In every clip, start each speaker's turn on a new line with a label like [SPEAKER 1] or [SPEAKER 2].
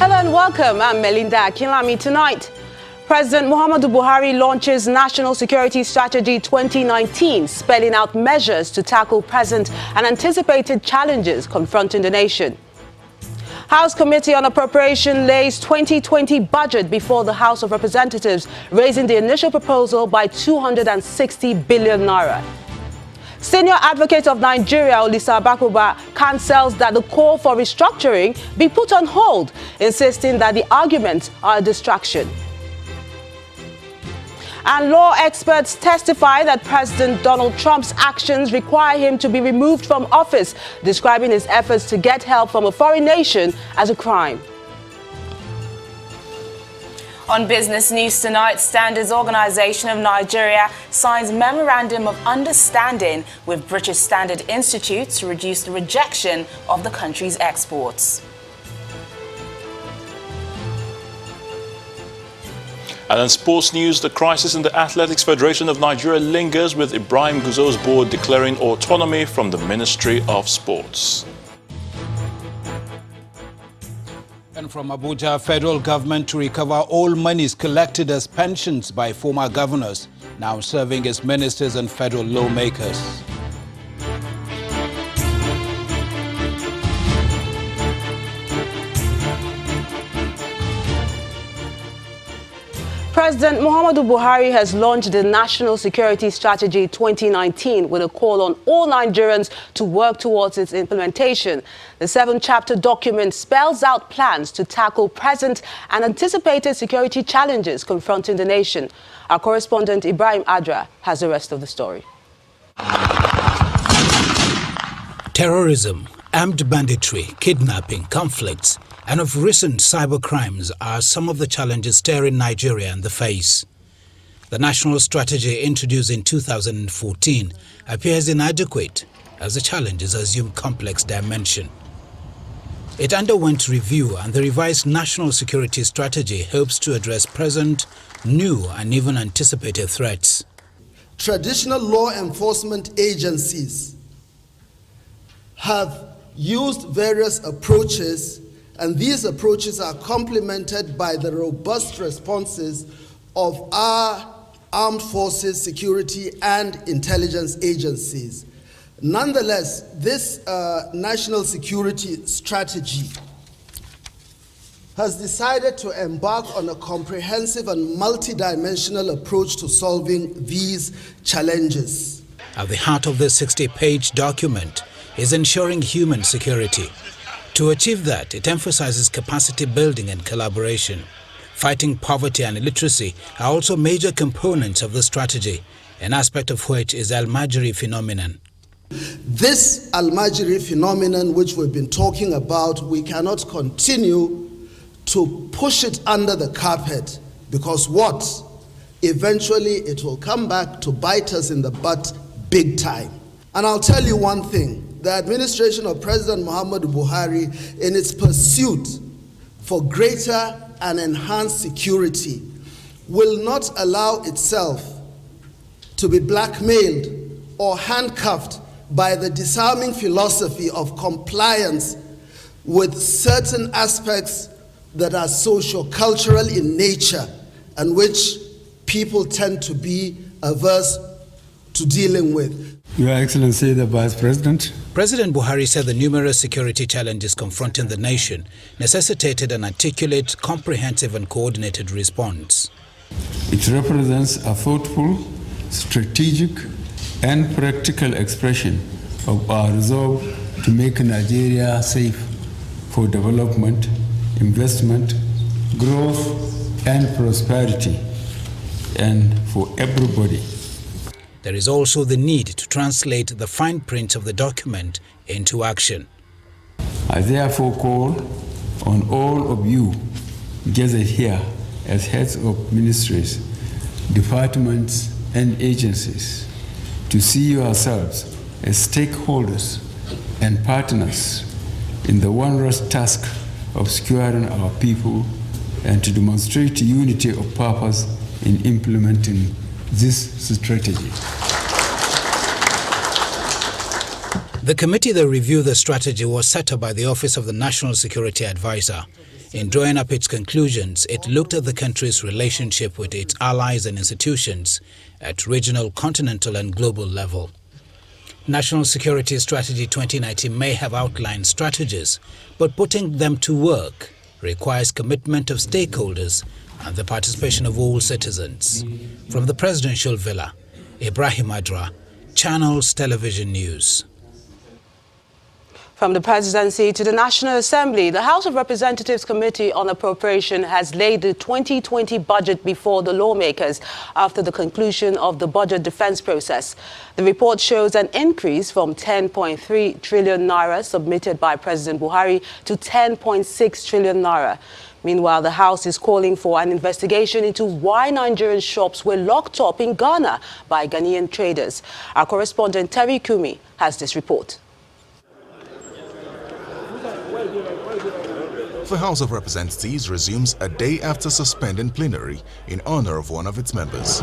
[SPEAKER 1] Hello and welcome. I'm Melinda Akinlami. Tonight, President Muhammadu Buhari launches National Security Strategy 2019, spelling out measures to tackle present and anticipated challenges confronting the nation. House Committee on Appropriation lays 2020 budget before the House of Representatives, raising the initial proposal by 260 billion naira. Senior Advocate of Nigeria, Olisa Abakuba, cancels that the call for restructuring be put on hold, insisting that the arguments are a distraction. And law experts testify that President Donald Trump's actions require him to be removed from office, describing his efforts to get help from a foreign nation as a crime.
[SPEAKER 2] On business news tonight, Standards Organization of Nigeria signs Memorandum of Understanding with British Standard Institute to reduce the rejection of the country's exports.
[SPEAKER 3] And in sports news, the crisis in the Athletics Federation of Nigeria lingers, with Ibrahim Guzo's board declaring autonomy from the Ministry of Sports.
[SPEAKER 4] And from Abuja, federal government to recover all monies collected as pensions by former governors, now serving as ministers and federal lawmakers.
[SPEAKER 1] President Muhammadu Buhari has launched the National Security Strategy 2019 with a call on all Nigerians to work towards its implementation. The 7-chapter document spells out plans to tackle present and anticipated security challenges confronting the nation. Our correspondent Ibrahim Adra has the rest of the story.
[SPEAKER 5] Terrorism, armed banditry, kidnapping, conflicts, and of recent cyber crimes are some of the challenges staring Nigeria in the face. The national strategy introduced in 2014 appears inadequate as the challenges assume complex dimension. It underwent review, and the revised national security strategy hopes to address present, new and even anticipated threats.
[SPEAKER 6] Traditional law enforcement agencies have used various approaches, and these approaches are complemented by the robust responses of our armed forces, security, and intelligence agencies. Nonetheless, this national security strategy has decided to embark on a comprehensive and multidimensional approach to solving these challenges.
[SPEAKER 5] At the heart of this 60-page document is ensuring human security. To achieve that, it emphasizes capacity building and collaboration. Fighting poverty and illiteracy are also major components of the strategy, an aspect of which is Al-Majri phenomenon.
[SPEAKER 6] This Al-Majri phenomenon, which we've been talking about, we cannot continue to push it under the carpet, because what? Eventually it will come back to bite us in the butt big time. And I'll tell you one thing. The administration of President Muhammadu Buhari, in its pursuit for greater and enhanced security, will not allow itself to be blackmailed or handcuffed by the disarming philosophy of compliance with certain aspects that are socio-cultural in nature and which people tend to be averse to dealing with.
[SPEAKER 7] Your Excellency, the Vice President.
[SPEAKER 5] President Buhari said the numerous security challenges confronting the nation necessitated an articulate, comprehensive and coordinated response.
[SPEAKER 7] It represents a thoughtful, strategic and practical expression of our resolve to make Nigeria safe for development, investment, growth and prosperity, and for everybody.
[SPEAKER 5] There is also the need to translate the fine print of the document into action.
[SPEAKER 7] I therefore call on all of you gathered here as heads of ministries, departments, and agencies to see yourselves as stakeholders and partners in the wondrous task of securing our people and to demonstrate unity of purpose in implementing this strategy.
[SPEAKER 5] The committee that reviewed the strategy was set up by the Office of the National Security Advisor. In drawing up its conclusions, it looked at the country's relationship with its allies and institutions at regional, continental and global level. National Security Strategy 2019 may have outlined strategies, but putting them to work requires commitment of stakeholders and the participation of all citizens. From the Presidential Villa, Ibrahim Adra, Channels Television News.
[SPEAKER 1] From the presidency to the National Assembly, the House of Representatives Committee on Appropriation has laid the 2020 budget before the lawmakers after the conclusion of the budget defense process. The report shows an increase from 10.3 trillion naira submitted by President Buhari to 10.6 trillion naira. Meanwhile, the House is calling for an investigation into why Nigerian shops were locked up in Ghana by Ghanaian traders. Our correspondent Terry Kumi has this report.
[SPEAKER 8] The House of Representatives resumes a day after suspending plenary in honor of one of its members.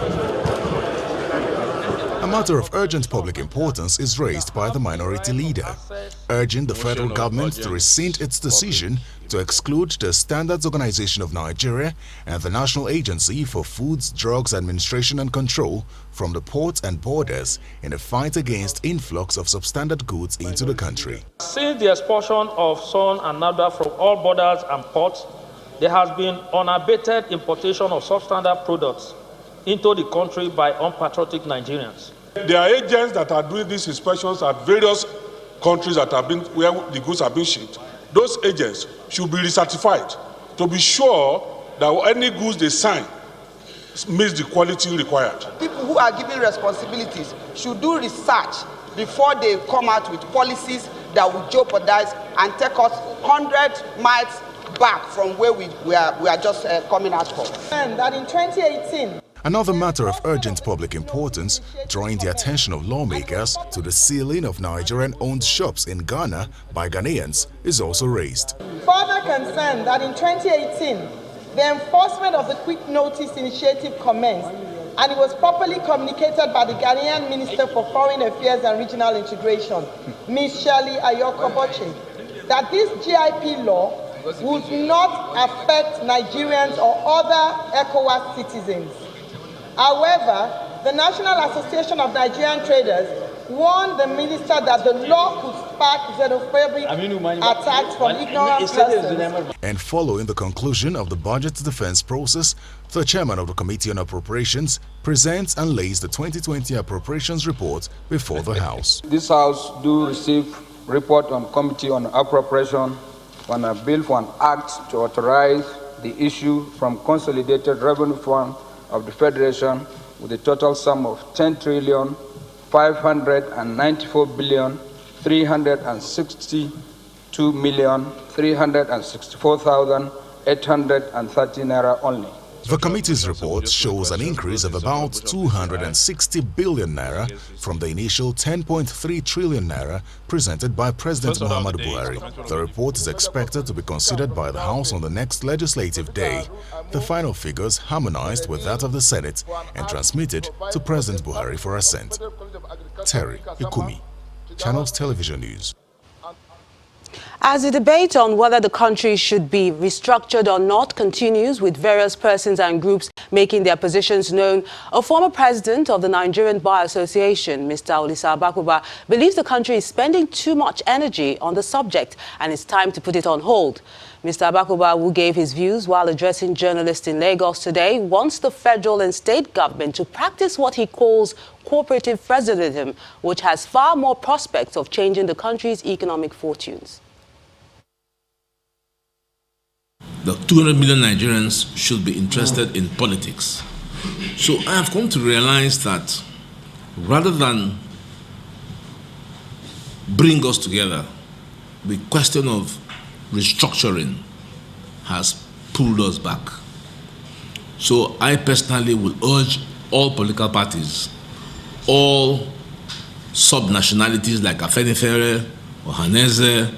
[SPEAKER 8] A matter of urgent public importance is raised by the minority leader, urging the federal government to rescind its decision to exclude the Standards Organization of Nigeria and the National Agency for Foods, Drugs Administration and Control from the ports and borders in a fight against influx of substandard goods into the country.
[SPEAKER 9] Since the expulsion of son and NAFDA from all borders and ports, there has been unabated importation of substandard products into the country by unpatriotic Nigerians.
[SPEAKER 10] There are agents that are doing these inspections at various countries that have been where the goods have been shipped. Those agents should be recertified to be sure that any goods they sign meets the quality required.
[SPEAKER 11] People who are given responsibilities should do research before they come out with policies that will jeopardize and take us 100 miles back from where we are just coming out from.
[SPEAKER 12] And that in 2018,
[SPEAKER 8] another matter of urgent public importance, drawing the attention of lawmakers to the sealing of Nigerian-owned shops in Ghana by Ghanaians, is also raised.
[SPEAKER 12] Further concern that in 2018, the enforcement of the Quick Notice Initiative commenced, and it was properly communicated by the Ghanaian Minister for Foreign Affairs and Regional Integration, Ms. Shirley Ayokoboche, that this GIP law would not affect Nigerians or other ECOWAS citizens. However, the National Association of Nigerian Traders warned the minister that the law could spark xenophobic attacks from ignorant persons.
[SPEAKER 8] And following the conclusion of the budget defense process, the chairman of the Committee on Appropriations presents and lays the 2020 appropriations report before the House.
[SPEAKER 13] This House do receive report on Committee on Appropriation on a bill for an act to authorize the issue from Consolidated Revenue Fund of the Federation with a total sum of 10,594,362,364,830 naira only.
[SPEAKER 8] The committee's report shows an increase of about 260 billion naira from the initial 10.3 trillion naira presented by President Muhammadu Buhari. The report is expected to be considered by the House on the next legislative day. The final figures harmonized with that of the Senate and transmitted to President Buhari for assent. Terry Ikumi, Channels Television News.
[SPEAKER 1] As the debate on whether the country should be restructured or not continues, with various persons and groups making their positions known, a former president of the Nigerian Bar Association, Mr. Olisa Abakuba, believes the country is spending too much energy on the subject and it's time to put it on hold. Mr. Abakuba, who gave his views while addressing journalists in Lagos today, wants the federal and state government to practice what he calls cooperative federalism, which has far more prospects of changing the country's economic fortunes.
[SPEAKER 14] The 200 million Nigerians should be interested in politics. So I have come to realize that rather than bring us together, the question of restructuring has pulled us back. So I personally will urge all political parties, all sub-nationalities like Afenifere or Haneze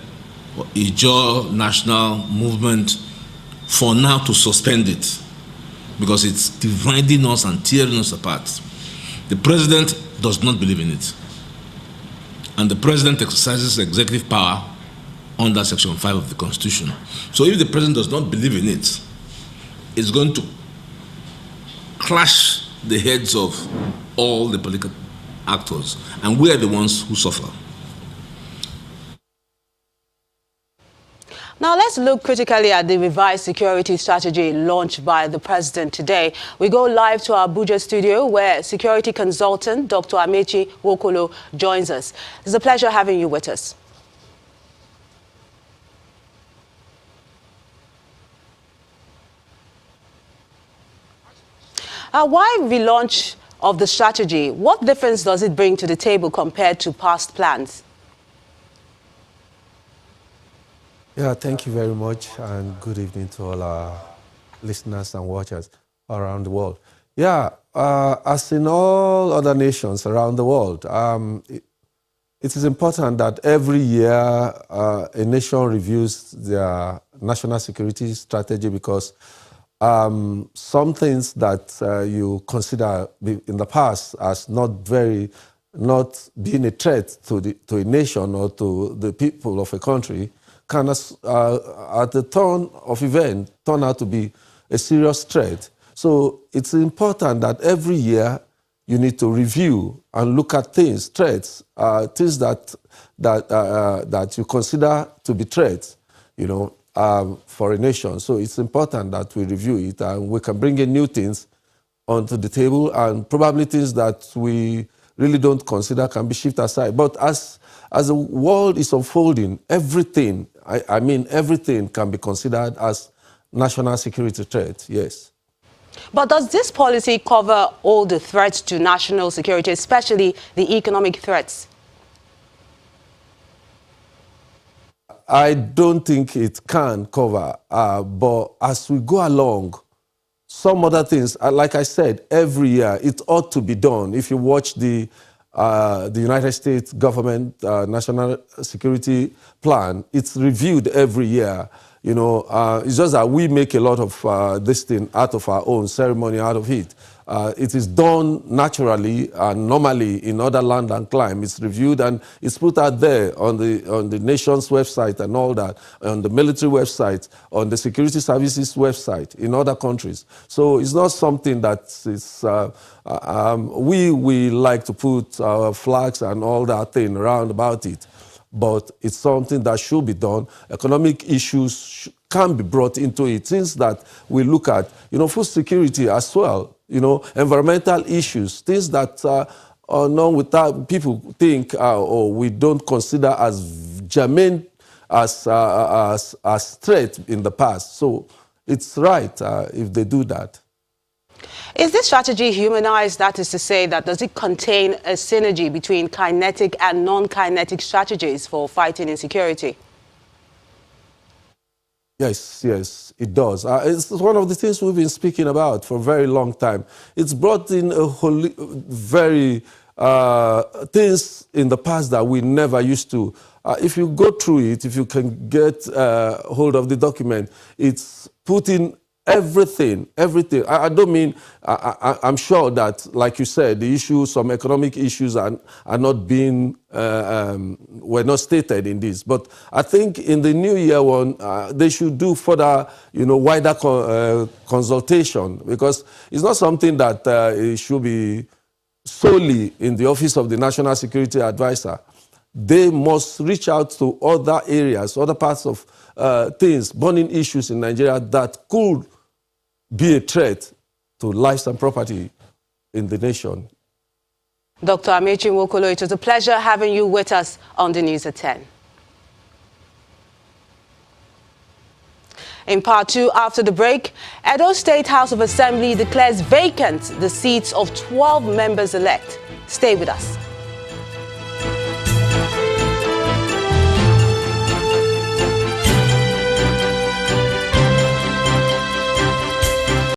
[SPEAKER 14] or Ijaw National Movement, for now to suspend it, because it's dividing us and tearing us apart. The president does not believe in it. And the president exercises executive power under Section 5 of the Constitution. So if the president does not believe in it, it's going to clash the heads of all the political actors, and we are the ones who suffer.
[SPEAKER 1] Now let's look critically at the revised security strategy launched by the president today. We go live to our Abuja studio where security consultant Dr. Amechi Nwokolo joins us. It's a pleasure having you with us. Why relaunch of the strategy? What difference does it bring to the table compared to past plans?
[SPEAKER 15] Yeah, thank you very much, and good evening to all our listeners and watchers around the world. Yeah, as in all other nations around the world, it is important that every year a nation reviews their national security strategy, because some things that you consider in the past as not being a threat to a nation or to the people of a country can, at the turn of event, turn out to be a serious threat. So it's important that every year you need to review and look at things, threats, things that you consider to be threats, for a nation. So it's important that we review it, and we can bring in new things onto the table, and probably things that we really don't consider can be shifted aside. But as the world is unfolding, everything, I mean everything can be considered as national security threat, yes.
[SPEAKER 1] But does this policy cover all the threats to national security, especially the economic threats?
[SPEAKER 15] I don't think it can cover, but as we go along, some other things, like I said, every year it ought to be done. If you watch the United States government national security plan, it's reviewed every year. It's just that we make a lot of this thing out of our own ceremony, out of it. It is done naturally and normally in other land and clime. It's reviewed and it's put out there on the nation's website and all that, on the military website, on the security services website in other countries. So it's not something that is, we like to put our flags and all that thing around about it. But it's something that should be done. Economic issues can be brought into it. Things that we look at, food security as well, environmental issues, things that are known without people think or we don't consider as germane as threat in the past. So it's right if they do that.
[SPEAKER 1] Is this strategy humanized? That is to say, that does it contain a synergy between kinetic and non-kinetic strategies for fighting insecurity?
[SPEAKER 15] Yes, it does. It's one of the things we've been speaking about for a very long time. It's brought in a whole very things in the past that we never used to. If you go through it, if you can get hold of the document, it's put in everything. I don't mean, I'm sure that, like you said, the issues, some economic issues are not being, were not stated in this. But I think in the new year one, they should do further, wider consultation, because it's not something that it should be solely in the office of the National Security Advisor. They must reach out to other areas, other parts of things, burning issues in Nigeria that could be a threat to lives and property in the nation.
[SPEAKER 1] Dr. Amechi Nwokolo, it was a pleasure having you with us on the News at 10. In part 2, after the break, Edo State House of Assembly declares vacant the seats of 12 members-elect. Stay with us.